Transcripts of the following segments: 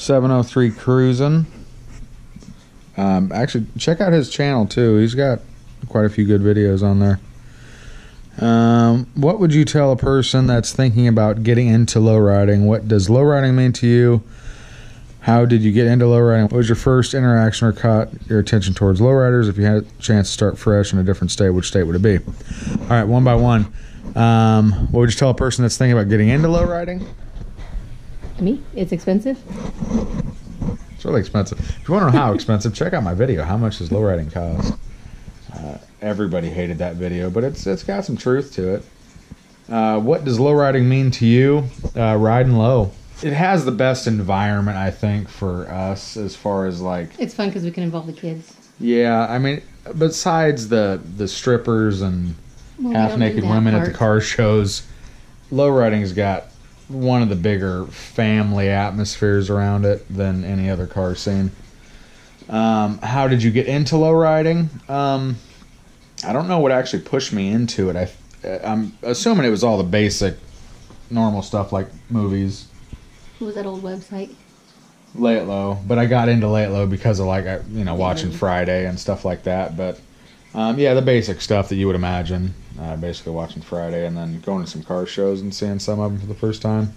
703 Cruising. Actually, check out his channel too. He's got quite a few good videos on there. What would you tell a person that's thinking about getting into lowriding? What does lowriding mean to you? How did you get into lowriding? What was your first interaction or caught your attention towards lowriders? If you had a chance to start fresh in a different state, which state would it be? All right, one by one. What would you tell a person that's thinking about getting into lowriding? Me? It's expensive? It's really expensive. If you want to know how expensive, check out my video. How much does lowriding cost? Everybody hated that video, but it's got some truth to it. What does lowriding mean to you? Riding low. It has the best environment, I think, for us as far as like... It's fun because we can involve the kids. Yeah, I mean, besides the strippers and half-naked women at the car shows, lowriding's got one of the bigger family atmospheres around it than any other car scene. How did you get into lowriding? I don't know what actually pushed me into it. I'm assuming it was all the basic, normal stuff like movies. What was that old website? Lay It Low. But I got into Lay It Low because of watching Friday and stuff like that. But yeah, the basic stuff that you would imagine. Basically watching Friday and then going to some car shows and seeing some of them for the first time.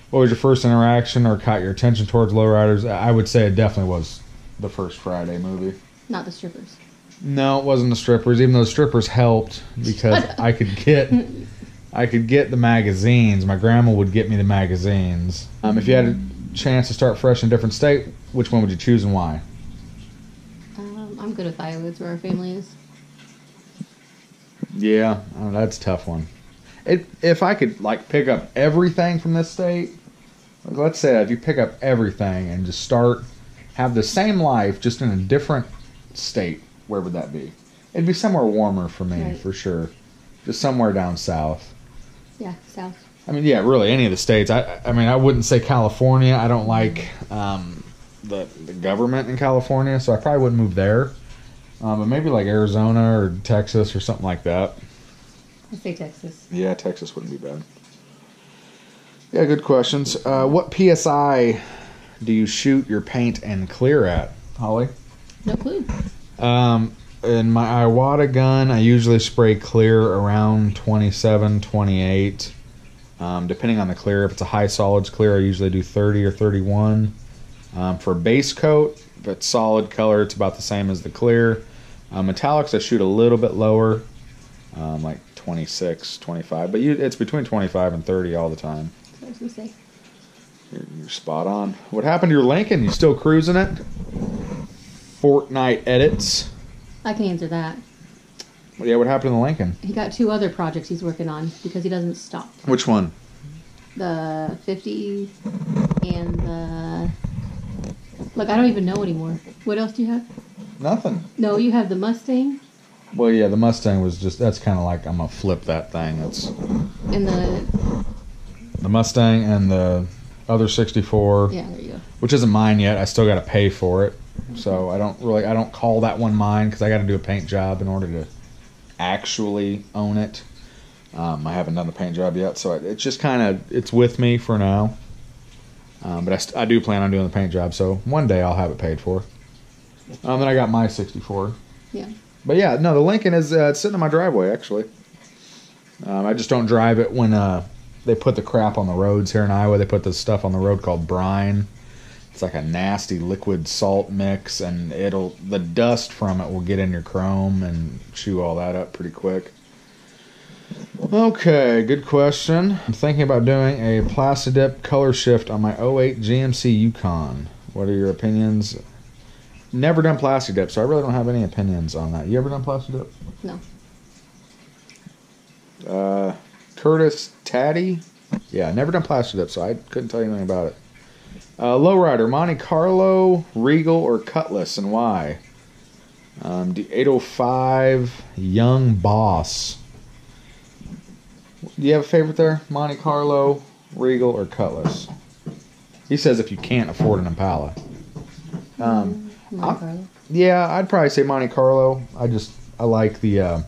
What was your first interaction or caught your attention towards lowriders? I would say it definitely was the first Friday movie. Not the strippers. No, it wasn't the strippers. Even though the strippers helped because I could get the magazines. My grandma would get me the magazines. If you had a chance to start fresh in a different state, which one would you choose and why? I'm good with Iowa. It's where our family is. Yeah, that's a tough one. If I could pick up everything from this state, let's say if you pick up everything and just have the same life just in a different state, where would that be? It'd be somewhere warmer for me, right. For sure. Just somewhere down south. Yeah, south. I mean, yeah, really, any of the states. I mean, I wouldn't say California. I don't like the government in California, so I probably wouldn't move there. But maybe like Arizona or Texas or something like that. I'd say Texas. Yeah, Texas wouldn't be bad. Yeah, good questions. What PSI do you shoot your paint and clear at, Holly? No clue. In my Iwata gun, I usually spray clear around 27, 28. Depending on the clear. If it's a high solids clear, I usually do 30 or 31. For base coat, if it's solid color, it's about the same as the clear. Metallics, I shoot a little bit lower, like 26, 25. But it's between 25 and 30 all the time. That's what I was going to say. You're spot on. What happened to your Lincoln? You still cruising it? Fortnite edits. I can answer that. Well, yeah, what happened to the Lincoln? He got 2 other projects he's working on because he doesn't stop. Which one? The 50 and the... Look, I don't even know anymore. What else do you have? Nothing. No, you have the Mustang. Well, yeah, the Mustang was just... That's kind of like I'm going to flip that thing. That's... And the Mustang and the other 64. Yeah, there you go. Which isn't mine yet. I still got to pay for it. So I don't call that one mine because I got to do a paint job in order to actually own it. I haven't done the paint job yet, so it's just kind of it's with me for now. But I do plan on doing the paint job, so one day I'll have it paid for. Then I got my 64. Yeah. But yeah, no, the Lincoln is it's sitting in my driveway actually. I just don't drive it when they put the crap on the roads here in Iowa. They put this stuff on the road called brine. It's like a nasty liquid salt mix, and the dust from it will get in your chrome and chew all that up pretty quick. Okay, good question. I'm thinking about doing a Plastidip color shift on my '08 GMC Yukon. What are your opinions? Never done Plastidip, so I really don't have any opinions on that. You ever done Plastidip? No. Curtis Taddy? Yeah, never done Plastidip, so I couldn't tell you anything about it. Lowrider, Monte Carlo, Regal, or Cutlass, and why? The 805 Young Boss. Do you have a favorite there? Monte Carlo, Regal, or Cutlass? He says if you can't afford an Impala. Monte Carlo. Yeah, I'd probably say Monte Carlo. I like the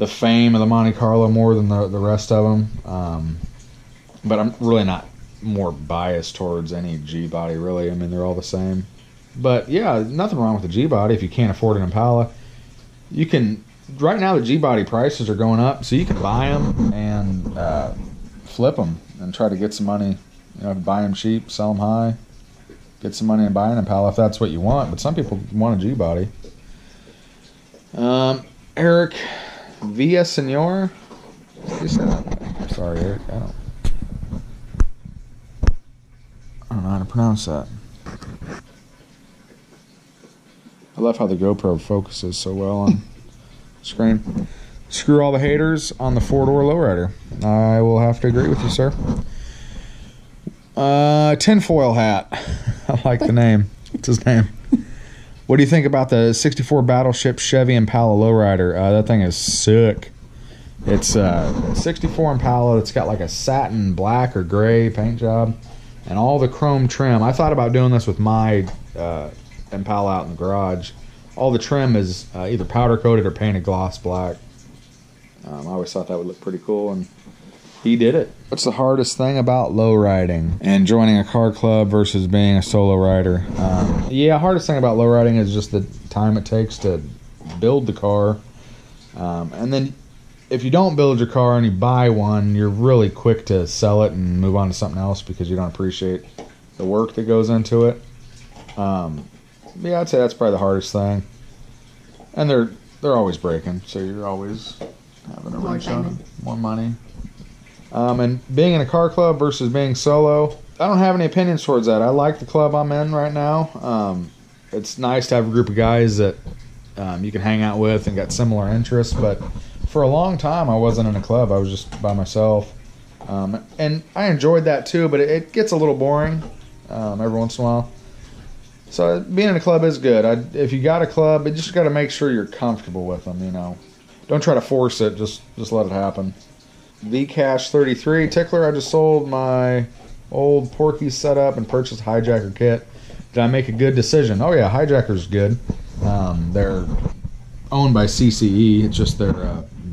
fame of the Monte Carlo more than the rest of them. But I'm really not more biased towards any G-body, really. I mean, they're all the same. But yeah, nothing wrong with the G-body if you can't afford an Impala. You can, right now the G-body prices are going up, so you can buy them and flip them and try to get some money. You know, buy them cheap, sell them high, get some money and buy an Impala if that's what you want. But some people want a G-body. Eric Villasenor. Sorry, Eric. I don't know how to pronounce that. I love how the GoPro focuses so well on screen. Screw all the haters on the four-door lowrider. I will have to agree with you, sir. Tinfoil hat. I like the name. What's his name? What do you think about the 64 Battleship Chevy Impala lowrider? That thing is sick. It's a 64 Impala. It's got like a satin black or gray paint job and all the chrome trim. I thought about doing this with my Impala out in the garage. All the trim is either powder coated or painted gloss black. I always thought that would look pretty cool, and he did it. What's the hardest thing about lowriding and joining a car club versus being a solo rider? Yeah, hardest thing about lowriding is just the time it takes to build the car, and then if you don't build your car and you buy one, you're really quick to sell it and move on to something else because you don't appreciate the work that goes into it. Yeah, I'd say that's probably the hardest thing. And they're always breaking, so you're always having a wrench on them. More money. And being in a car club versus being solo, I don't have any opinions towards that. I like the club I'm in right now. It's nice to have a group of guys that you can hang out with and got similar interests, but for a long time I wasn't in a club. I was just by myself. And I enjoyed that too, but it gets a little boring every once in a while. So being in a club is good. If you got a club, you just got to make sure you're comfortable with them, you know. Don't try to force it, just let it happen. Vcash 33 Tickler, I just sold my old Porky setup and purchased a hijacker kit. Did I make a good decision? Oh yeah, hijacker's good. They're owned by CCE. It's just their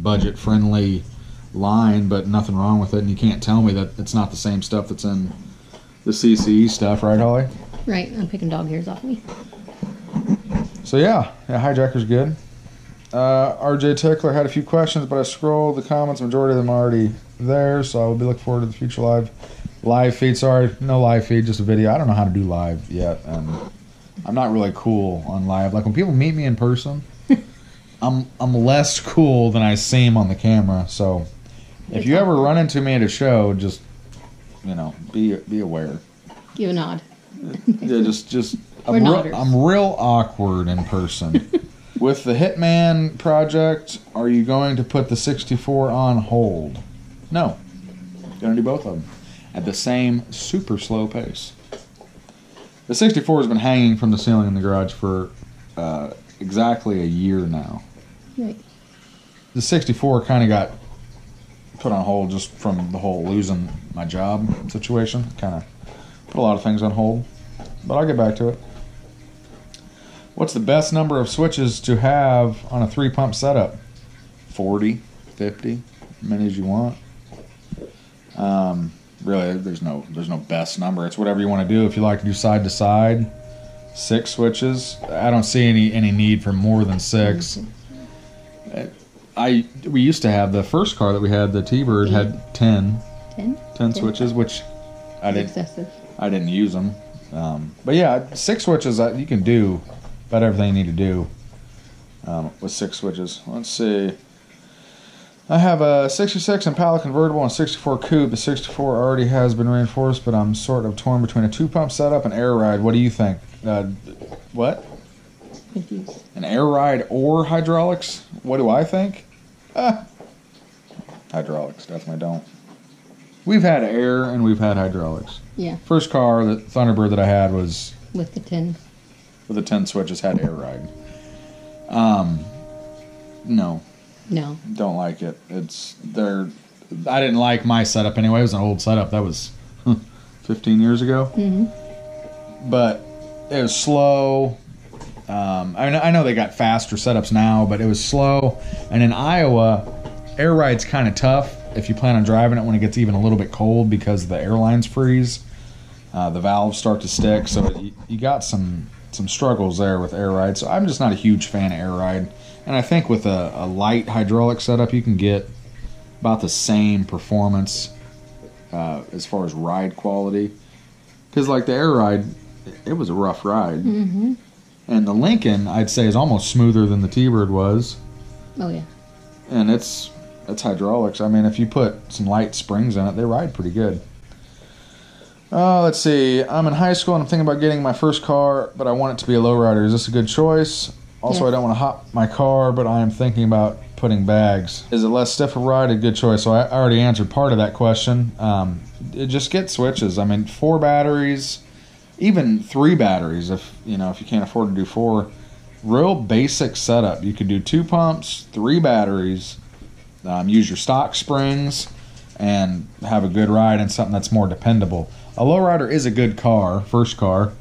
budget-friendly line, but nothing wrong with it. And you can't tell me that it's not the same stuff that's in the CCE stuff, right, Holly? Right, I'm picking dog hairs off me. So yeah, hijacker's good. RJ Tickler had a few questions, but I scrolled the comments. Majority of them are already there, so I will be looking forward to the future live feed. Sorry, no live feed, just a video. I don't know how to do live yet, and I'm not really cool on live. Like when people meet me in person, I'm less cool than I seem on the camera. So if you ever run into me at a show, just be aware. Give a nod. Yeah, just I'm real awkward in person. With the Hitman project, are you going to put the 64 on hold? No. Gonna do both of them at the same super slow pace. The 64 has been hanging from the ceiling in the garage for exactly a year now. Right. The 64 kind of got put on hold just from the whole losing my job situation. Kind of put a lot of things on hold, but I'll get back to it. What's the best number of switches to have on a 3-pump setup? 40, 50, as many as you want. Really, there's no best number. It's whatever you want to do. If you like to do side to side, 6 switches. I don't see any need for more than 6. We used to have the first car that we had, the T-Bird, had 10 switches, which I didn't use them. But yeah, 6 switches you can do about everything you need to do with 6 switches. Let's see. I have a 66 Impala convertible and 64 coupe. The 64 already has been reinforced, but I'm sort of torn between a 2-pump setup and air ride. What do you think? What? Confused. An air ride or hydraulics? What do I think? Hydraulics, definitely don't. We've had air and we've had hydraulics. Yeah. First car, the Thunderbird that I had was with the 10. With the 10 switches, had air ride. No. No. Don't like it. I didn't like my setup anyway. It was an old setup. That was 15 years ago. Mm-hmm. But it was slow. I know they got faster setups now, but it was slow. And in Iowa, air ride's kind of tough. if you plan on driving it when it gets even a little bit cold because the air lines freeze, the valves start to stick. So you got some struggles there with air ride. So I'm just not a huge fan of air ride. And I think with a light hydraulic setup, you can get about the same performance as far as ride quality. Because like the air ride, it was a rough ride. Mm-hmm. And the Lincoln, I'd say, is almost smoother than the T-Bird was. Oh, yeah. And it's hydraulics. I mean, if you put some light springs in it, they ride pretty good. Let's see. I'm in high school and I'm thinking about getting my first car, but I want it to be a lowrider. Is this a good choice? Also, yes. I don't want to hop my car, but I am thinking about putting bags. Is it less stiff a ride? A good choice. So I already answered part of that question. Just get switches. I mean, 4 batteries, even 3 batteries if you can't afford to do 4. Real basic setup. You could do 2 pumps, 3 batteries, use your stock springs, and have a good ride and something that's more dependable. A lowrider is a good car, first car.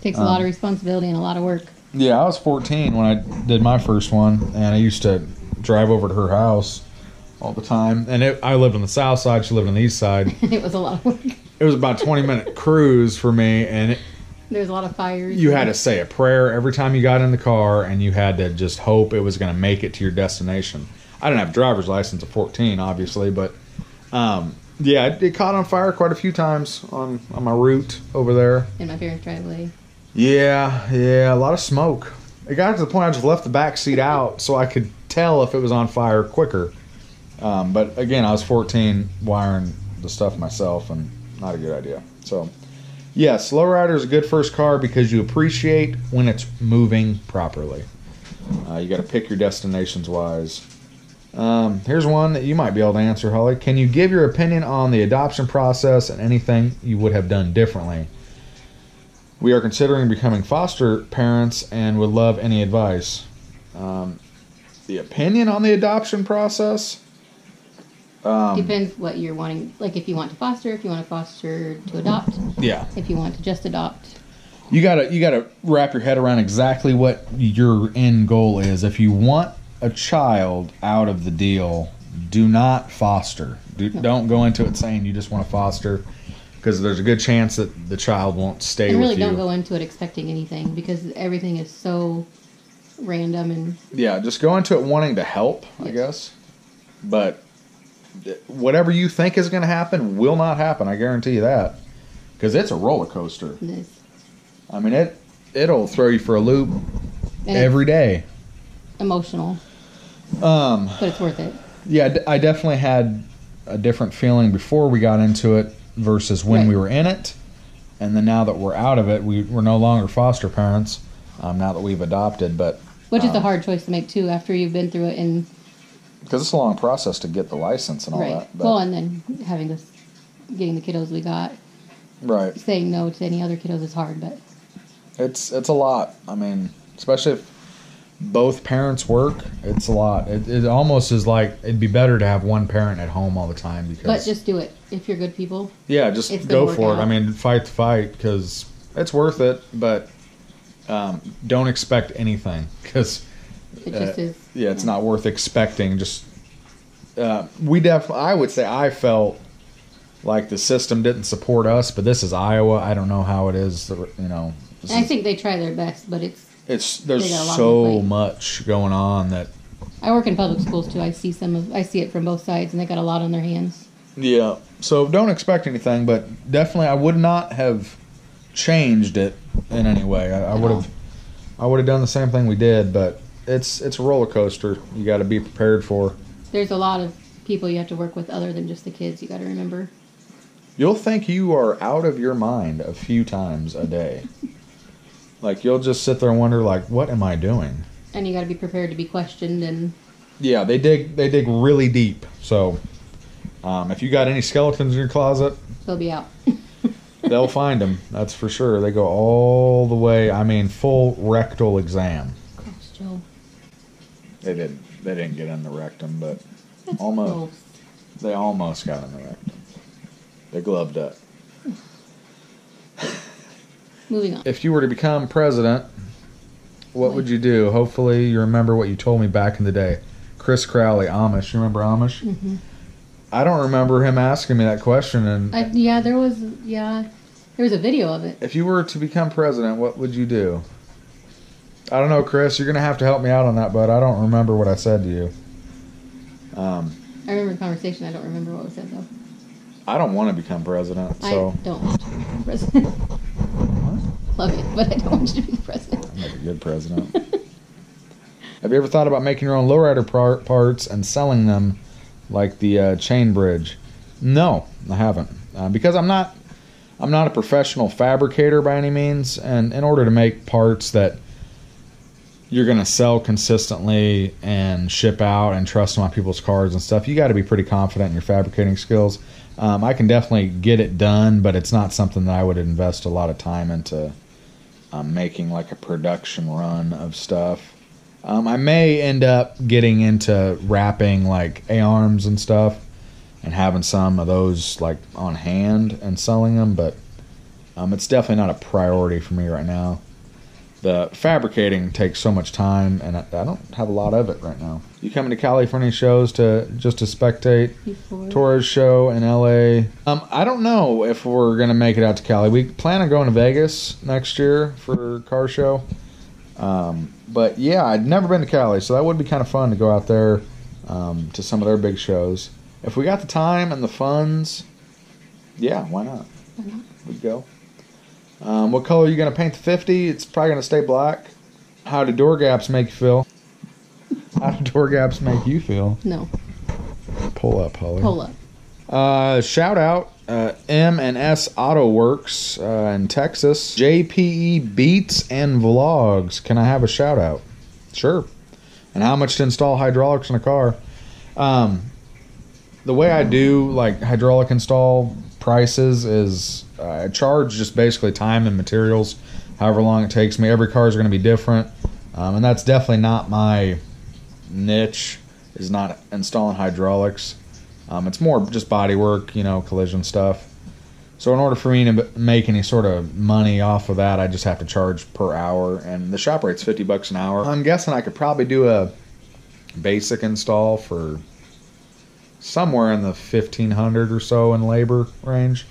Takes a lot of responsibility and a lot of work. Yeah, I was 14 when I did my first one, and I used to drive over to her house all the time. And I lived on the south side, she lived on the east side. It was a lot of work. It was about a 20-minute cruise for me, and there's a lot of fires. You had to say a prayer every time you got in the car, and you had to just hope it was going to make it to your destination. I didn't have a driver's license at 14, obviously, but yeah, it caught on fire quite a few times on my route over there. In my parents' driveway. Yeah, a lot of smoke. It got to the point I just left the back seat out so I could tell if it was on fire quicker. But again, I was 14 wiring the stuff myself, and not a good idea. So, yes, Lowrider is a good first car because you appreciate when it's moving properly. You got to pick your destinations wise. Here's one that you might be able to answer, Holly. Can you give your opinion on the adoption process and anything you would have done differently? We are considering becoming foster parents and would love any advice. The opinion on the adoption process? Depends what you're wanting. Like if you want to foster to adopt. Yeah. If you want to just adopt. You gotta wrap your head around exactly what your end goal is. If you want a child out of the deal, do not foster. Don't go into it saying you just want to foster, because there's a good chance that the child won't stay with you. And really don't go into it expecting anything, because everything is so random. And yeah, just go into it wanting to help, yes. I guess. But whatever you think is going to happen will not happen, I guarantee you that. Because it's a roller coaster. It is. I mean, it'll throw you for a loop every day. Emotional. But it's worth it. Yeah, I definitely had a different feeling before we got into it versus when we were in it. And then now that we're out of it, we're no longer foster parents, now that we've adopted. Which is a hard choice to make, too, after you've been through it. Because it's a long process to get the license and all that. But, well, and then getting the kiddos we got. Right. Saying no to any other kiddos is hard, but it's a lot. I mean, especially if both parents work, it's a lot. It almost is like it'd be better to have one parent at home all the time. But just do it if you're good people. Yeah, just go for it. I mean, fight the fight because it's worth it. But don't expect anything because it just is. Yeah, it's not worth expecting. Just I would say I felt like the system didn't support us, but this is Iowa. I don't know how it is. I think they try their best, but there's so much going on that. I work in public schools too. I see it from both sides, and they got a lot on their hands. Yeah, so don't expect anything, but definitely I would not have changed it in any way. I would have done the same thing we did, but it's a roller coaster. You got to be prepared for. There's a lot of people you have to work with other than just the kids. You got to remember. You'll think you are out of your mind a few times a day. Like, you'll just sit there and wonder, like, what am I doing? And you got to be prepared to be questioned and... Yeah, they dig really deep. So, if you got any skeletons in your closet... They'll be out. They'll find them, that's for sure. They go all the way, full rectal exam. Gosh, Joe. They didn't get in the rectum, but that's almost. Close. They almost got in the rectum. They gloved up. Moving on. If you were to become president, what would you do? Hopefully you remember what you told me back in the day. Chris Crowley, Amish. You remember Amish? Mm-hmm. I don't remember him asking me that question. And there was a video of it. If you were to become president, what would you do? I don't know, Chris. You're going to have to help me out on that, but I don't remember what I said to you. I remember the conversation. I don't remember what was said, though. I don't want to become president, so... I don't want you to become president. What? Love it, but I don't want you to be the president. I'm like a good president. Have you ever thought about making your own lowrider parts and selling them like the chain bridge? No, I haven't. Because I'm not a professional fabricator by any means, and in order to make parts that you're going to sell consistently and ship out and trust them on people's cars and stuff, you got to be pretty confident in your fabricating skills. I can definitely get it done, but it's not something that I would invest a lot of time into making like a production run of stuff. I may end up getting into wrapping like A-arms and stuff and having some of those like on hand and selling them, but it's definitely not a priority for me right now. The fabricating takes so much time, and I don't have a lot of it right now. You coming to Cali for any shows just to spectate? Torres show in LA. I don't know if we're gonna make it out to Cali. We plan on going to Vegas next year for car show. But yeah, I'd never been to Cali, so that would be kind of fun to go out there to some of their big shows. If we got the time and the funds, yeah, why not? We'd go. What color are you going to paint the 50? It's probably going to stay black. How do door gaps make you feel? How do door gaps make you feel? No. Pull up, Holly. Pull up. Shout out M&S Auto Works in Texas. JPE Beats and Vlogs. Can I have a shout out? Sure. And how much to install hydraulics in a car? The way I do like hydraulic install prices is I charge just basically time and materials, however long it takes me. Every car is going to be different, and that's definitely not my niche, is not installing hydraulics. It's more just body work, collision stuff. So in order for me to make any sort of money off of that, I just have to charge per hour, and the shop rate's $50 an hour. I'm guessing I could probably do a basic install for somewhere in the $1,500 or so in labor range,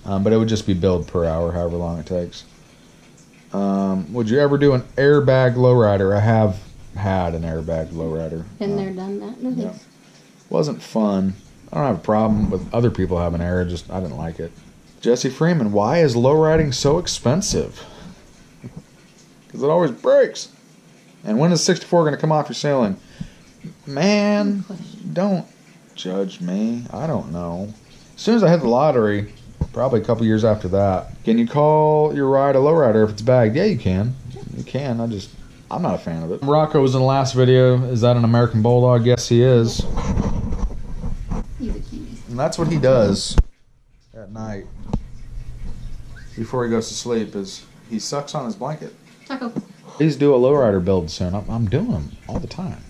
but it would just be billed per hour, however long it takes. Would you ever do an airbag lowrider? I have had an airbag lowrider. Been there, done that. No, yeah. Wasn't fun. I don't have a problem with other people having air, just I didn't like it. Jesse Freeman, why is lowriding so expensive? Because it always breaks. And when is 64 going to come off your ceiling? Man, don't judge me. I don't know. As soon as I hit the lottery, probably a couple years after that. Can you call your ride a lowrider if it's bagged? Yeah, you can. You can. I'm not a fan of it. Rocco was in the last video. Is that an American Bulldog? Yes, he is. He's a cutie. And that's what he does at night before he goes to sleep, is he sucks on his blanket. Taco. Please do a lowrider build soon. I'm doing them all the time.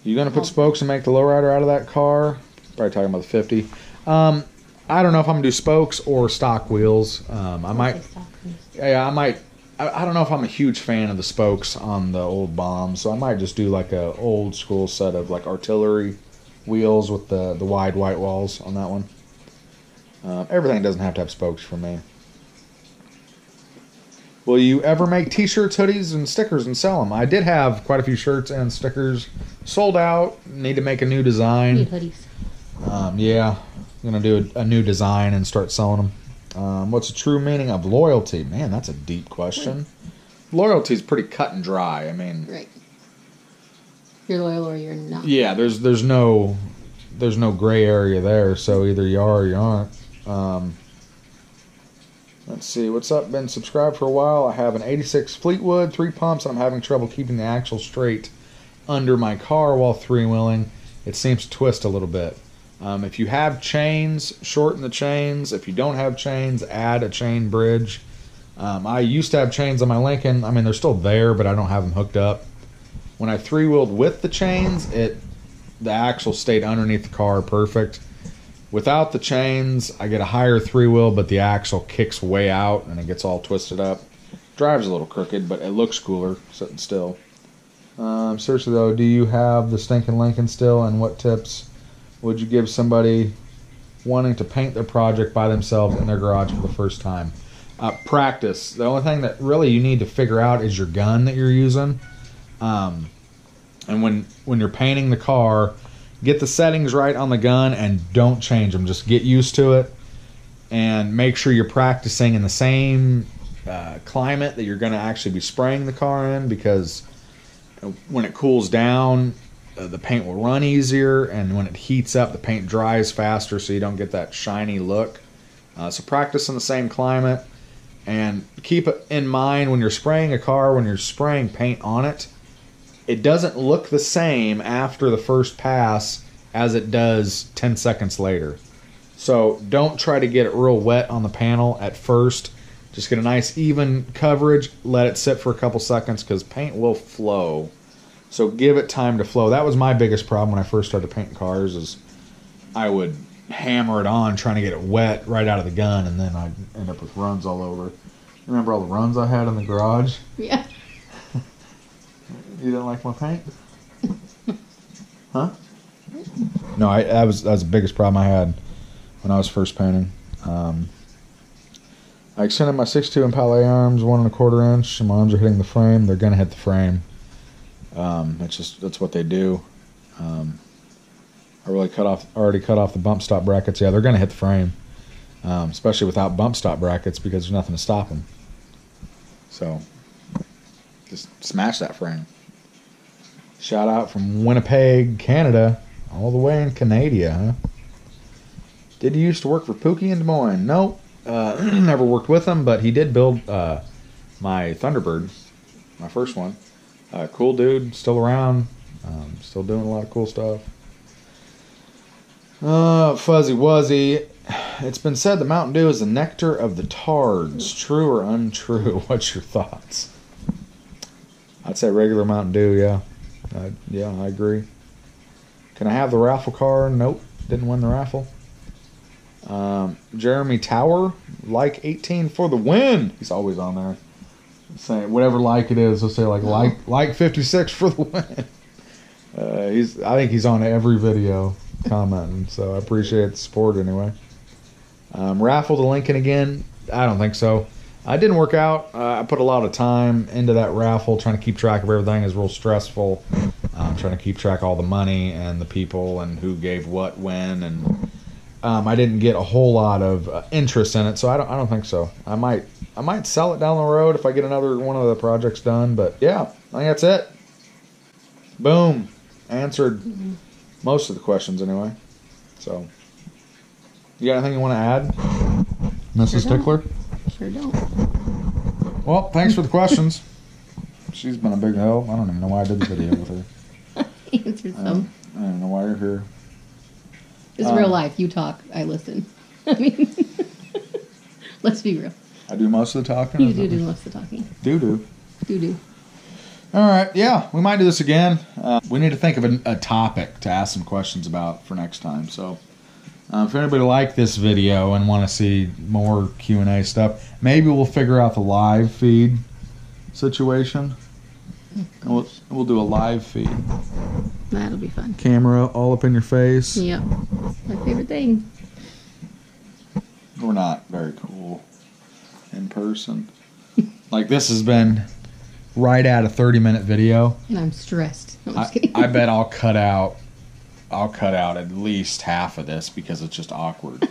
You gonna put spokes and make the lowrider out of that car? Probably talking about the 50. I don't know if I'm gonna do spokes or stock wheels. I might. Yeah, I might. I don't know if I'm a huge fan of the spokes on the old bombs, so I might just do like a old school set of like artillery wheels with the wide white walls on that one. Everything doesn't have to have spokes for me. Will you ever make t-shirts, hoodies, and stickers and sell them? I did have quite a few shirts and stickers sold out. Need to make a new design. Need hoodies. Yeah, I'm going to do a new design and start selling them. What's the true meaning of loyalty? Man, that's a deep question. Loyalty is pretty cut and dry. I mean, right. You're loyal or you're not. Yeah, there's no gray area there. So either you are or you aren't. Let's see, what's up? Been subscribed for a while. I have an 86 Fleetwood, 3 pumps, and I'm having trouble keeping the axle straight under my car while three-wheeling. It seems to twist a little bit. If you have chains, shorten the chains. If you don't have chains, add a chain bridge. I used to have chains on my Lincoln. I mean, they're still there, but I don't have them hooked up. When I three-wheeled with the chains, the axle stayed underneath the car perfect. Without the chains, I get a higher three-wheel, but the axle kicks way out, and it gets all twisted up. Drives a little crooked, but it looks cooler sitting still. Seriously, though, do you have the stinking Lincoln still, and what tips would you give somebody wanting to paint their project by themselves in their garage for the first time? Practice. The only thing that really you need to figure out is your gun that you're using. And when you're painting the car, get the settings right on the gun and don't change them. Just get used to it and make sure you're practicing in the same climate that you're going to actually be spraying the car in, because when it cools down, the paint will run easier, and when it heats up, the paint dries faster, so you don't get that shiny look. So practice in the same climate, and keep it in mind when you're spraying a car, when you're spraying paint on it, it doesn't look the same after the first pass as it does 10 seconds later. So don't try to get it real wet on the panel at first. Just get a nice even coverage, let it sit for a couple seconds, because paint will flow. So give it time to flow. That was my biggest problem when I first started painting cars, is I would hammer it on trying to get it wet right out of the gun, and then I'd end up with runs all over. Remember all the runs I had in the garage? Yeah. You didn't like my paint? Huh? No, that was the biggest problem I had when I was first painting. I extended my 6.2 Impala arms 1 1/4 inch, and my arms are hitting the frame. They're gonna hit the frame. That's what they do. I already cut off the bump stop brackets. Yeah, they're gonna hit the frame, especially without bump stop brackets, because there's nothing to stop them. So just smash that frame. Shout out from Winnipeg, Canada, all the way in Canada, huh? Did you used to work for Pookie in Des Moines? Nope. Never worked with him, but he did build my Thunderbird, my first one. Cool dude, still around, still doing a lot of cool stuff. Fuzzy Wuzzy. It's been said that Mountain Dew is the nectar of the tards. True or untrue? What's your thoughts? I'd say regular Mountain Dew, yeah. Yeah, I agree. Can I have the raffle car? Nope, didn't win the raffle. Jeremy Tower, like 18 for the win. He's always on there. Saying whatever like it is, he'll say like 56 for the win. I think he's on every video commenting, so I appreciate the support anyway. Raffle to Lincoln again? I don't think so. I didn't work out. I put a lot of time into that raffle, trying to keep track of everything. Is real stressful. Trying to keep track of all the money and the people and who gave what when, and I didn't get a whole lot of interest in it, so I don't think so. I might sell it down the road if I get another one of the projects done. But yeah, I think that's it. Boom, answered most of the questions anyway. So, you got anything you want to add, Mrs. Stickler? Sure don't. Well, thanks for the questions. She's been a big help. I don't even know why I did the video with her. Answered some. I don't know why you're here. It's real life. You talk, I listen. I mean, let's be real. I do most of the talking. You do most of the talking. Do. All right, yeah, we might do this again. We need to think of a topic to ask some questions about for next time. So, if anybody liked this video and want to see more Q&A stuff, maybe we'll figure out the live feed situation. And we'll do a live feed. That'll be fun. Camera all up in your face. Yep. My favorite thing. We're not very cool in person. Like, this has been right at a 30-minute video. And I'm stressed. No, I'm just kidding. I bet I'll cut out at least half of this because it's just awkward.